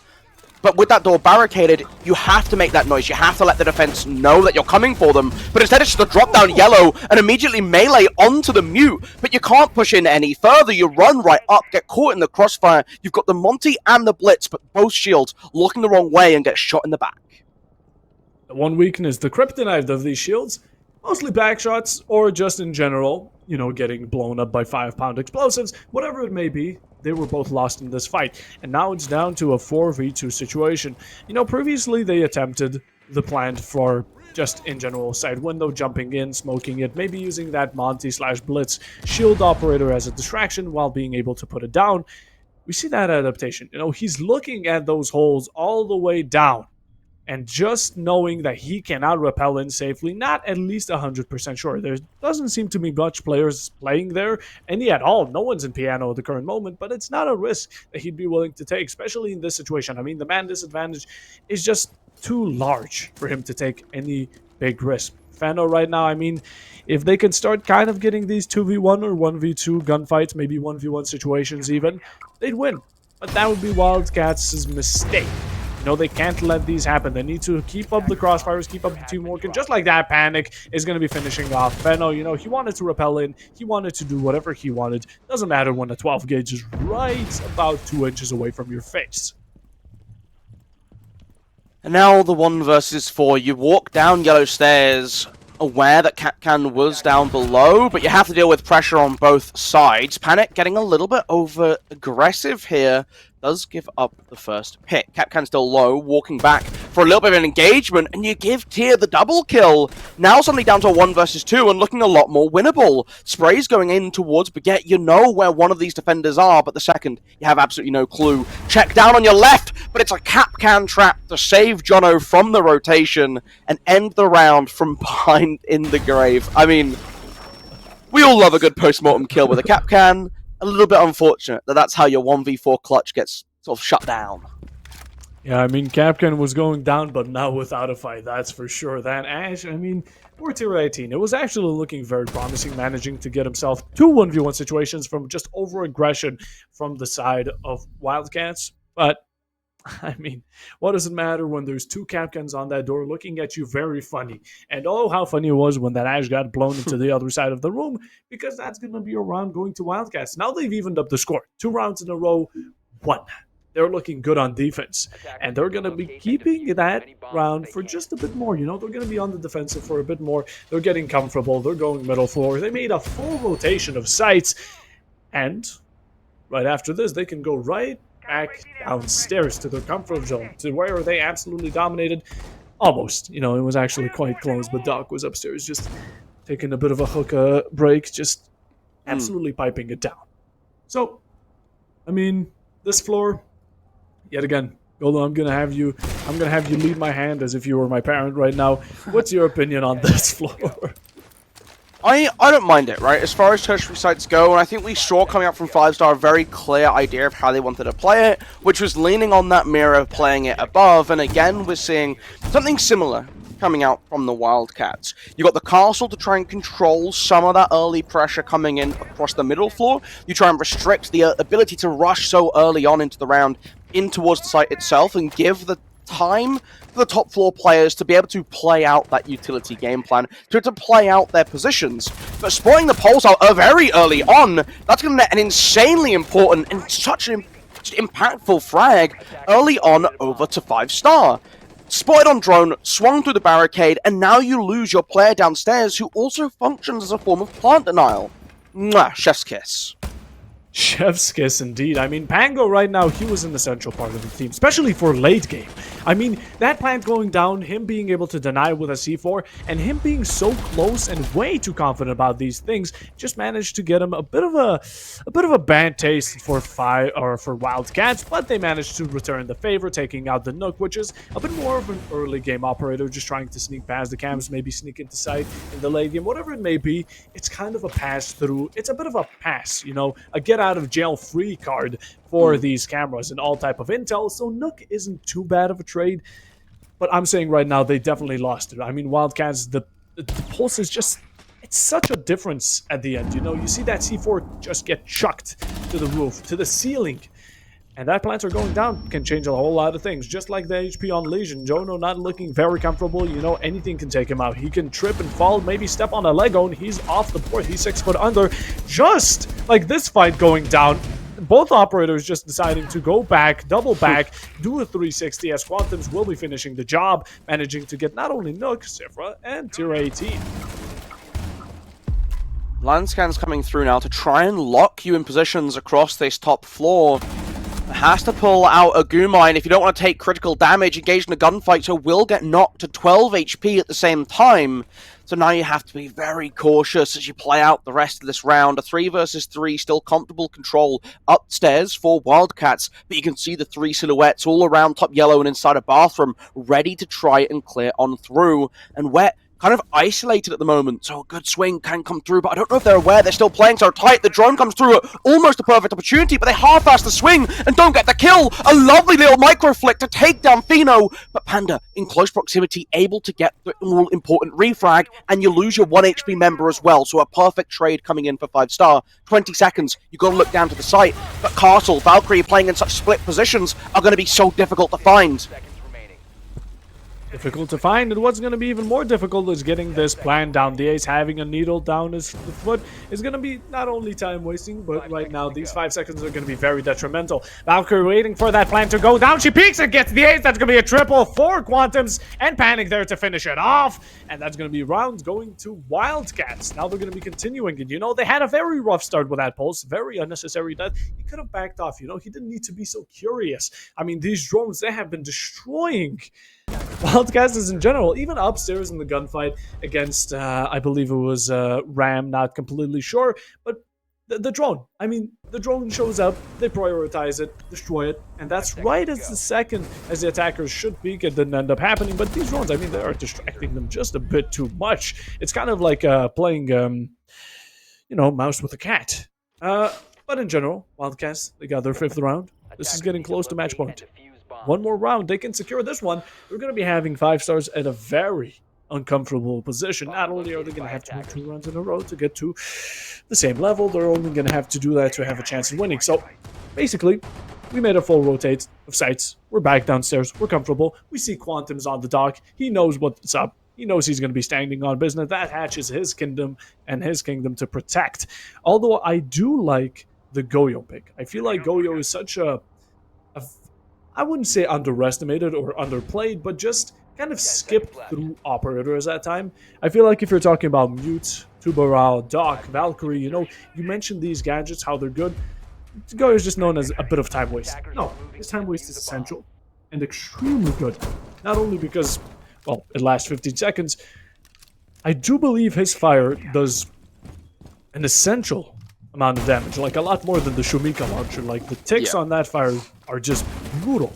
But with that door barricaded, you have to make that noise. You have to let the defense know that you're coming for them. But instead it's just a drop down yellow and immediately melee onto the mute. But you can't push in any further. You run right up, get caught in the crossfire. You've got the Monty and the Blitz, but both shields looking the wrong way and get shot in the back. The one weakness, the kryptonite of these shields, mostly back shots or just in general, getting blown up by 5-pound explosives, whatever it may be. They were both lost in this fight, and now it's down to a 4v2 situation. Previously they attempted the plan for just in general side window, jumping in, smoking it, maybe using that Monty/Blitz shield operator as a distraction while being able to put it down. We see that adaptation. He's looking at those holes all the way down, and just knowing that he cannot rappel in safely, not at least 100% sure. There doesn't seem to be much players playing there, any at all. No one's in piano at the current moment, but it's not a risk that he'd be willing to take, especially in this situation. I mean, the man disadvantage is just too large for him to take any big risk. Fano right now, I mean, if they can start kind of getting these 2v1 or 1v2 gunfights, maybe 1v1 situations even, they'd win. But that would be Wildcats' mistake. They can't let these happen. They need to keep up the crossfires, keep up the teamwork, and just like that, Panic is going to be finishing off Feno. He wanted to repel in. He wanted to do whatever he wanted. Doesn't matter when a 12 gauge is right about 2 inches away from your face. And now the 1 versus 4. You walk down yellow stairs, aware that Kapkan was down below, but you have to deal with pressure on both sides. Panic getting a little bit over aggressive here. Does give up the first pick. Kapkan still low, walking back for a little bit of an engagement, and you give Tier the double kill. Now suddenly down to a 1 versus 2 and looking a lot more winnable. Sprays going in towards Baguette. You know where one of these defenders are, but the second, you have absolutely no clue. Check down on your left, but it's a Kapkan trap to save Jono from the rotation and end the round from behind in the grave. I mean, we all love a good post-mortem kill with a Kapkan. A little bit unfortunate that that's how your 1v4 clutch gets sort of shut down. Yeah, I mean, Kapkan was going down, but not without a fight, that's for sure. That Ash, I mean, poor Tier 18. It was actually looking very promising, managing to get himself 2 1v1 situations from just over-aggression from the side of Wildcats. But, I mean, what does it matter when there's 2 Kapkans on that door looking at you very funny? And oh, how funny it was when that Ash got blown into the other side of the room, because that's going to be a round going to Wildcats. Now they've evened up the score. 2 rounds in a row, 1. They're looking good on defense, and they're going to be keeping that round for just a bit more. They're going to be on the defensive for a bit more. They're getting comfortable. They're going middle floor. They made a full rotation of sites, and right after this, they can go right back downstairs to their comfort zone, to where they absolutely dominated. Almost. It was actually quite close, but Doc was upstairs just taking a bit of a hookah break, just absolutely piping it down. So, I mean, this floor, yet again, Goldo, I'm gonna have you lead my hand as if you were my parent right now. What's your opinion on this floor? I don't mind it, right? As far as tertiary sites go, and I think we saw coming up from 5-star a very clear idea of how they wanted to play it, which was leaning on that mirror, playing it above, and again, we're seeing something similar coming out from the Wildcats. You got the castle to try and control some of that early pressure coming in across the middle floor. You try and restrict the ability to rush so early on into the round in towards the site itself and give the time for the top floor players to be able to play out that utility game plan, to play out their positions. But spoiling the pulse out very early on, that's going to net an insanely important and such an impactful frag early on over to 5-star. Spotted on drone, swung through the barricade, and now you lose your player downstairs who also functions as a form of plant denial. Mwah, chef's kiss. Chef's kiss indeed. I mean, Pango right now, he was an essential part of the team, especially for late game. I mean, that plant going down, him being able to deny with a C4, and him being so close and way too confident about these things, just managed to get him a bit of a bad taste for Wildcats, but they managed to return the favor, taking out the Nook, which is a bit more of an early game operator, just trying to sneak past the cams, maybe sneak into sight in the late game, whatever it may be. It's kind of a pass through. It's a bit of a pass, a get out of jail free card for these cameras and all type of intel, so Nook isn't too bad of a trade, but I'm saying right now they definitely lost it. I mean, Wildcats, the pulse is just, it's such a difference at the end. You see that C4 just get chucked to the roof, to the ceiling, and that plants are going down can change a whole lot of things, just like the HP on Legion. Jono not looking very comfortable. Anything can take him out. He can trip and fall, maybe step on a Lego, and he's off the board. He's 6 foot under, just like this fight going down. Both operators just deciding to go back, double back, do a 360 as Quantums will be finishing the job, managing to get not only Nook, Sifra, and Tier 18. Land scans coming through now to try and lock you in positions across this top floor. Has to pull out a goo mine if you don't want to take critical damage, engage in a gunfight, so will get knocked to 12 HP at the same time. So now you have to be very cautious as you play out the rest of this round. A 3 versus 3, still comfortable control upstairs for Wildcats, but you can see the 3 silhouettes all around top yellow and inside a bathroom, ready to try and clear on through. And Wet kind of isolated at the moment, so a good swing can come through, but I don't know if they're aware they're still playing so tight. The drone comes through at almost a perfect opportunity, but they half-ass the swing and don't get the kill. A lovely little micro flick to take down Fino, but Panda in close proximity, able to get the all-important refrag, and you lose your 1 HP member as well, so a perfect trade coming in for 5-star. 20 seconds, you've got to look down to the site, but Castle, Valkyrie playing in such split positions are going to be so difficult to find. Difficult to find, and what's going to be even more difficult is getting this plan down. The Ace having a needle down his foot is going to be not only time wasting, but right now these 5 seconds are going to be very detrimental. Valkyrie waiting for that plan to go down. She peeks and gets the Ace. That's going to be a triple for Quantums, and Panic there to finish it off. And that's going to be rounds going to Wildcats. Now they're going to be continuing, and you know, they had a very rough start with that pulse. Very unnecessary death. He could have backed off, you know, he didn't need to be so curious. I mean, these drones, they have been destroying Wildcats in general, even upstairs in the gunfight against, I believe it was Ram, not completely sure, but the drone. I mean, the drone shows up, they prioritize it, destroy it, and that's right as the attackers should peek. It didn't end up happening, but these drones, I mean, they are distracting them just a bit too much. It's kind of like playing, you know, mouse with a cat. But in general, Wildcats, they got their 5th round. This is getting close to match point. One more round, they can secure this one. We're going to be having 5 stars at a very uncomfortable position. Not only are they going to have to win 2 rounds in a row to get to the same level, they're only going to have to do that to have a chance in winning. So, basically, we made a full rotate of sites. We're back downstairs. We're comfortable. We see Quantum's on the dock. He knows what's up. He knows he's going to be standing on business. That hatch is his kingdom and his kingdom to protect. Although I do like the Goyo pick. I feel like Goyo is such a I wouldn't say underestimated or underplayed, but just kind of skipped through operators at time. I feel like if you're talking about Mute, Tubarao, Doc, Valkyrie, you know, you mentioned these gadgets, how they're good. Goyo is just known as a bit of time waste. No, his time waste is essential and extremely good. Not only because, well, it lasts 15 seconds, I do believe his fire does an essential amount of damage, like a lot more than the Shumika launcher. Like the ticks on that fire are just brutal.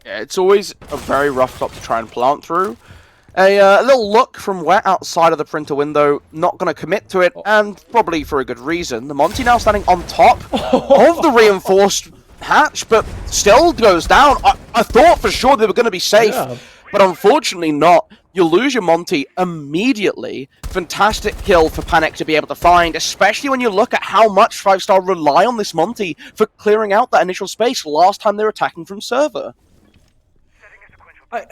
Yeah, it's always a very rough stop to try and plant through. A little look from Wet outside of the printer window, not going to commit to it, and probably for a good reason. The Monty now standing on top of the reinforced hatch, but still goes down. I thought for sure they were going to be safe, but unfortunately not. You lose your Monty immediately. Fantastic kill for Panic to be able to find, especially when you look at how much 5-star rely on this Monty for clearing out that initial space last time they were attacking from server. I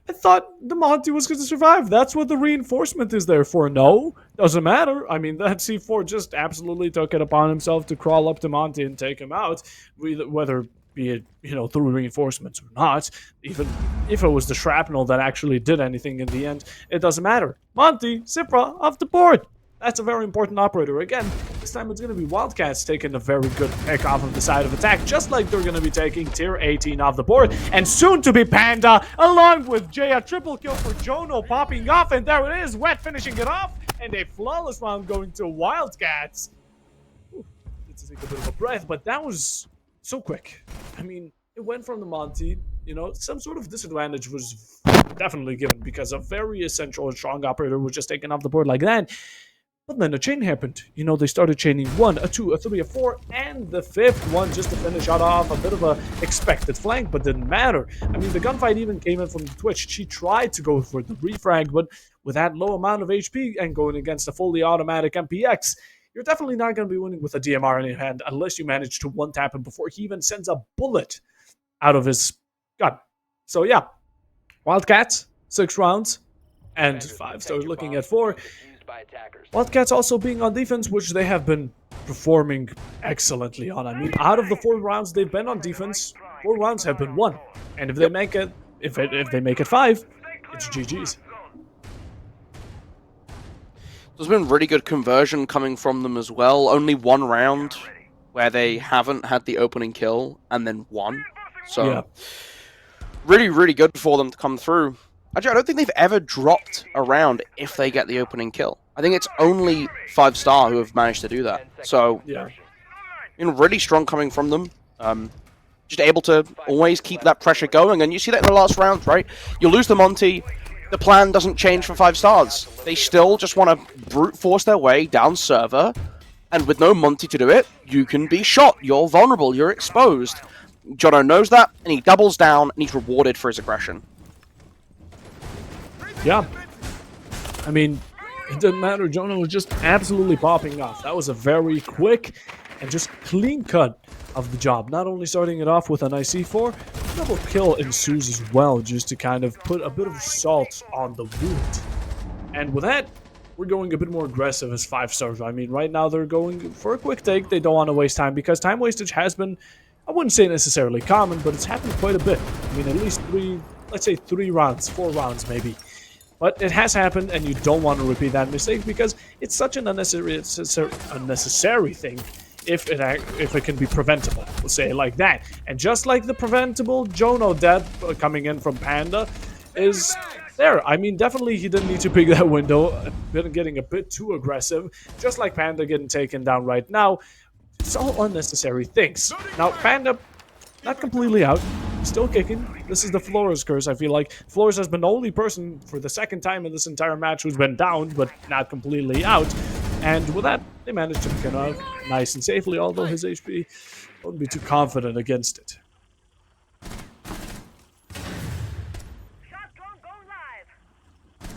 thought the Monty was going to survive. That's what the reinforcement is there for. No, doesn't matter. I mean, that C4 just absolutely took it upon himself to crawl up to Monty and take him out, whether be it, you know, through reinforcements or not. Even if it was the shrapnel that actually did anything in the end, it doesn't matter. Monty, Cipra, off the board. That's a very important operator. Again, this time it's going to be Wildcats taking a very good pick off of the side of attack, just like they're going to be taking tier 18 off the board, and soon to be Panda, along with Jay. A triple kill for Jono popping off, and there it is, Wet finishing it off, and a flawless round going to Wildcats. Ooh, need to take a bit of a breath, but that was so quick. I mean, it went from the Monty, you know, some sort of disadvantage was definitely given because a very essential and strong operator was just taken off the board like that. But then a chain happened. You know, they started chaining 1, a 2, a 3, a 4, and the 5th one just to finish out off a bit of a expected flank, but didn't matter. I mean, the gunfight even came in from the Twitch. She tried to go for the refrag, but with that low amount of HP and going against a fully automatic MPX, you're definitely not going to be winning with a DMR in your hand unless you manage to one-tap him before he even sends a bullet out of his gun. So yeah, Wildcats, 6 rounds, and 5 stars looking at 4. Wildcats also being on defense, which they have been performing excellently on. I mean, out of the 4 rounds they've been on defense, 4 rounds have been won. And if they make it, if they make it 5, it's GG's. There's been really good conversion coming from them as well. Only one round where they haven't had the opening kill and then won. So, Yeah. really, really good for them to come through. Actually, I don't think they've ever dropped a round if they get the opening kill. I think it's only 5-star who have managed to do that. So, Yeah. really strong coming from them. Just able to always keep that pressure going. And you see that in the last round, right? You lose the Monty. The plan doesn't change for 5-stars. They still just want to brute force their way down server, and with no Monty to do it, you can be shot. You're vulnerable. You're exposed. Jono knows that, and he doubles down, and he's rewarded for his aggression. Yeah. I mean, it didn't matter. Jono was just absolutely popping off. That was a very quick and just clean cut of the job. Not only starting it off with a nice C4, double kill ensues as well, just to kind of put a bit of salt on the wound. And with that, we're going a bit more aggressive as 5-stars. I mean, right now they're going for a quick take. They don't want to waste time because time wastage has been, I wouldn't say necessarily common, but it's happened quite a bit. I mean, at least 3 rounds, 4 rounds maybe. But it has happened, and you don't want to repeat that mistake because it's such an unnecessary thing if it can be preventable. We'll say it like that. And just like the preventable Jono death coming in from Panda is there. I mean, definitely he didn't need to pick that window, getting a bit too aggressive. Just like Panda getting taken down right now. It's all unnecessary things. Now, Panda, not completely out. Still kicking. This is the Flores curse, I feel like. Flores has been the only person for the second time in this entire match who's been downed, but not completely out. And with that, they managed to pick it up nice and safely, although his HP won't be too confident against it.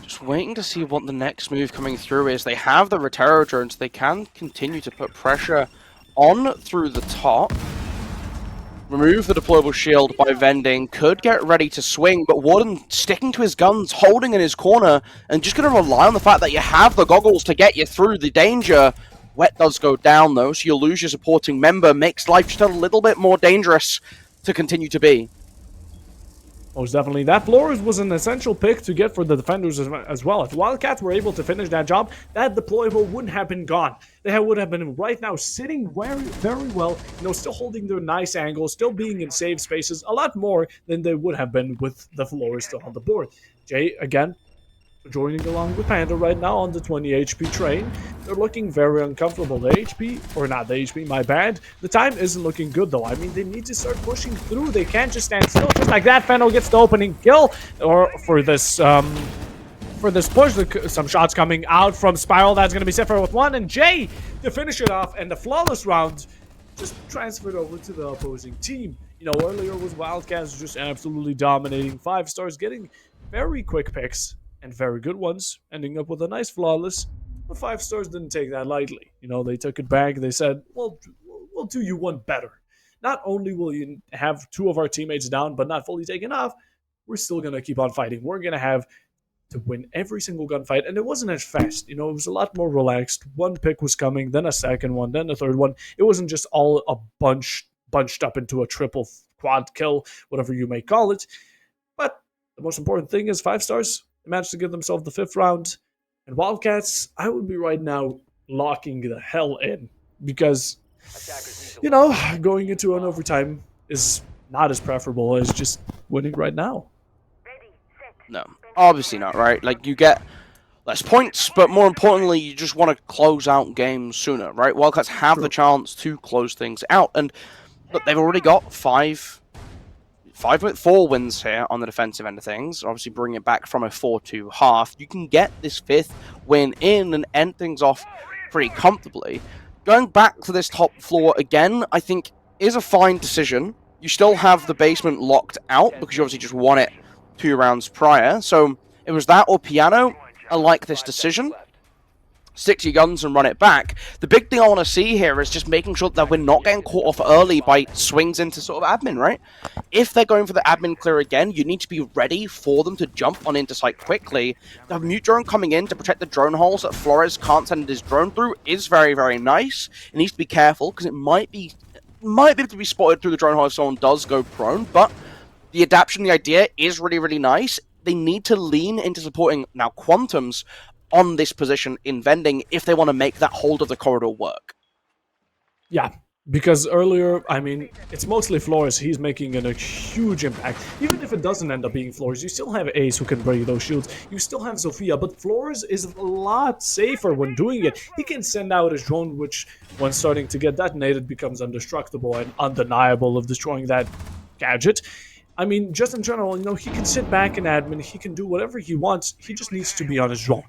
Just waiting to see what the next move coming through is. They have the Rotero drones. They can continue to put pressure on through the top. Remove the deployable shield by vending. Could get ready to swing, but Warden sticking to his guns, holding in his corner, and just going to rely on the fact that you have the goggles to get you through the danger. Wet does go down, though, so you'll lose your supporting member. Makes life just a little bit more dangerous to continue to be. Most definitely. That Flores was an essential pick to get for the defenders as well. If Wildcats were able to finish that job, that deployable wouldn't have been gone. They would have been right now sitting very, very well, still holding their nice angles, still being in safe spaces, a lot more than they would have been with the Flores still on the board. Jay, again, joining along with Panda right now on the 20 HP train. They're looking very uncomfortable. The HP, or not the HP, my bad. The time isn't looking good though. I mean, they need to start pushing through. They can't just stand still. Just like that, Fennel gets the opening kill. Or for this push, some shots coming out from Spiral. That's going to be Sephiroth with one. And Jay to finish it off. And the flawless round just transferred over to the opposing team. Earlier was Wildcats just absolutely dominating. 5-stars getting very quick picks. And very good ones, ending up with a nice flawless. But 5-stars didn't take that lightly. They took it back. They said, well, we'll do you one better. Not only will you have 2 of our teammates down, but not fully taken off, we're still going to keep on fighting. We're going to have to win every single gunfight. And it wasn't as fast. It was a lot more relaxed. One pick was coming, then a second one, then a third one. It wasn't just all a bunched up into a triple quad kill, whatever you may call it. But the most important thing is 5-stars. They managed to get themselves the 5th round. And Wildcats, I would be right now locking the hell in. Because, going into an overtime is not as preferable as just winning right now. No, obviously not, right? Like, you get less points, but more importantly, you just want to close out games sooner, right? Wildcats have the chance to close things out. And look, they've already got 4 wins here on the defensive end of things. Obviously, bring it back from a 4-2 half. You can get this 5th win in and end things off pretty comfortably. Going back to this top floor again, I think is a fine decision. You still have the basement locked out because you obviously just won it 2 rounds prior. So it was that or piano. I like this decision. Stick to your guns and run it back. The big thing I want to see here is just making sure that we're not getting caught off early by swings into sort of admin, right? If they're going for the admin clear again, you need to be ready for them to jump on into site quickly. The mute drone coming in to protect the drone holes that Flores can't send his drone through is very, very nice. It needs to be careful because it might be able to be spotted through the drone hole if someone does go prone, but the adaptation, the idea is really, really nice. They need to lean into supporting now Quantums on this position in vending if they want to make that hold of the corridor work. Yeah, because earlier, I mean, it's mostly Flores. He's making a huge impact. Even if it doesn't end up being Flores, you still have Ace who can break those shields. You still have Sophia, but Flores is a lot safer when doing it. He can send out his drone, which, when starting to get detonated, becomes indestructible and undeniable of destroying that gadget. I mean, just in general, he can sit back in admin. He can do whatever he wants. He just needs to be on his drone.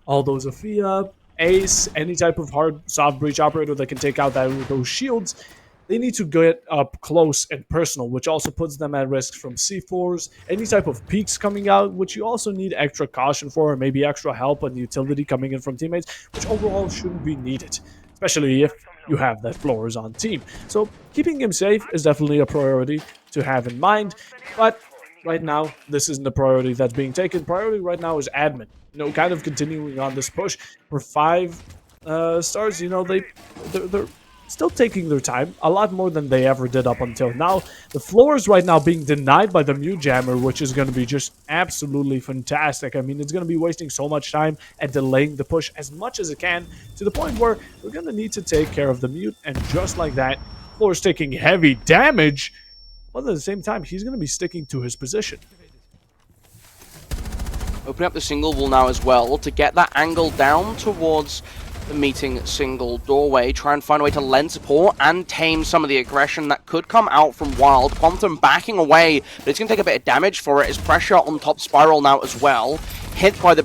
Although Sophia, Ace, any type of hard soft breach operator that can take out those shields, they need to get up close and personal, which also puts them at risk from C4s, any type of peaks coming out, which you also need extra caution for, or maybe extra help and utility coming in from teammates, which overall shouldn't be needed, especially if you have that Flores on team. So keeping him safe is definitely a priority to have in mind, but right now, this isn't the priority that's being taken. Priority right now is admin. Kind of continuing on this push for 5 stars. They're still taking their time, a lot more than they ever did up until now. The floor is right now being denied by the Mute Jammer, which is going to be just absolutely fantastic. I mean, it's going to be wasting so much time and delaying the push as much as it can, to the point where we're going to need to take care of the Mute, and just like that, floor is taking heavy damage, but at the same time, he's going to be sticking to his position. Opening up the single wall now as well to get that angle down towards the meeting single doorway. Try and find a way to lend support and tame some of the aggression that could come out from Wild. Quantum backing away, but it's going to take a bit of damage for it. His pressure on top spiral now as well. Hit by the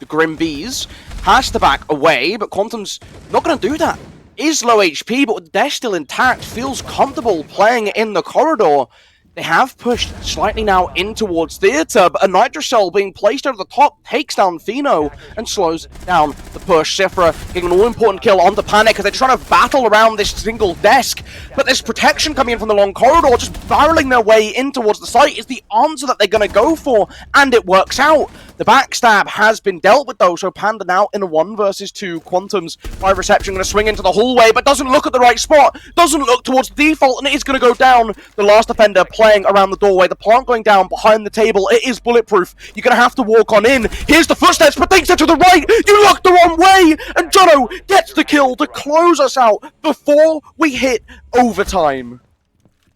Grim Bees. Has to back away, but Quantum's not going to do that. Is low HP, but they're still intact. Feels comfortable playing in the corridor. They have pushed slightly now in towards Theatre, but a Nitrocell being placed over the top takes down Fino and slows down the push. Sifra getting an all-important kill onto Panic as they're trying to battle around this single desk, but there's protection coming in from the long corridor, just barreling their way in towards the site is the answer that they're going to go for, and it works out. The backstab has been dealt with though, so Panda now in a 1 versus 2. Quantum's by reception going to swing into the hallway, but doesn't look at the right spot, doesn't look towards the default, and it is going to go down. The last defender playing around the doorway, the plant going down behind the table. It is bulletproof. You're going to have to walk on in. Here's the footsteps, but things are to the right. You looked the wrong way, and Jono gets the kill to close us out before we hit overtime.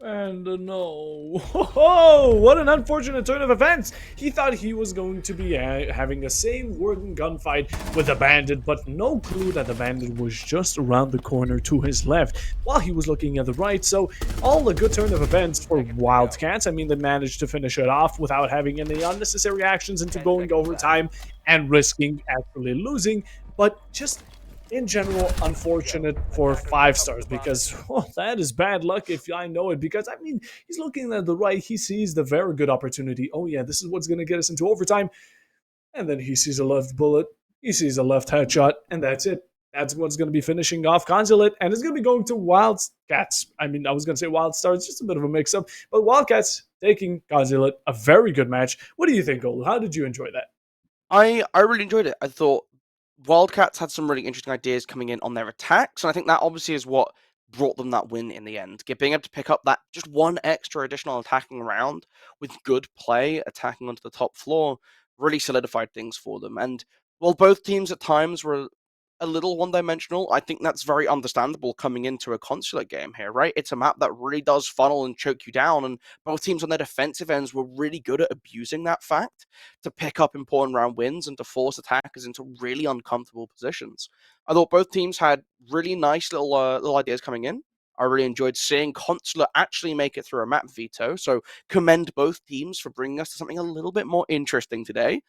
And no. Oh, what an unfortunate turn of events. He thought he was going to be having the same wooden gunfight with the bandit, but no clue that the bandit was just around the corner to his left while he was looking at the right. So all a good turn of events for Wildcats. I mean, they managed to finish it off without having any unnecessary actions into going overtime and risking actually losing, but just in general, unfortunate for 5 stars, because that is bad luck if I know it. Because I mean, he's looking at the right, he sees the very good opportunity. Oh yeah, this is what's going to get us into overtime, and then he sees a left bullet, he sees a left headshot, and that's it. That's what's going to be finishing off Consulate, and it's going to be going to Wildcats. I mean, I was going to say Wild Stars, just a bit of a mix-up, but Wildcats taking Consulate, a very good match. What do you think, Olu? How did you enjoy that? I really enjoyed it. I thought Wildcats had some really interesting ideas coming in on their attacks, and I think that obviously is what brought them that win in the end. Being able to pick up that just one extra additional attacking round with good play, attacking onto the top floor, really solidified things for them. And while both teams at times were a little one-dimensional, I think that's very understandable coming into a Consulate game here, right? It's a map that really does funnel and choke you down, and both teams on their defensive ends were really good at abusing that fact to pick up important round wins and to force attackers into really uncomfortable positions. I thought both teams had really nice little ideas coming in. I really enjoyed seeing Consulate actually make it through a map veto, so commend both teams for bringing us to something a little bit more interesting today.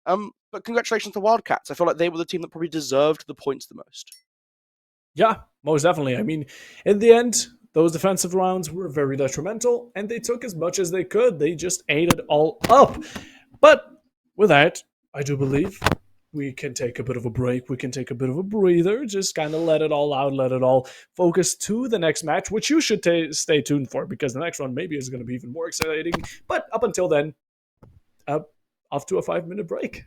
But congratulations to Wildcats. I feel like they were the team that probably deserved the points the most. Yeah, most definitely. I mean, in the end, those defensive rounds were very detrimental, and they took as much as they could. They just ate it all up. But with that, I do believe we can take a bit of a break. We can take a bit of a breather, just kind of let it all out, let it all focus to the next match, which you should stay tuned for, because the next one maybe is going to be even more exciting. But up until then, off to a 5-minute break.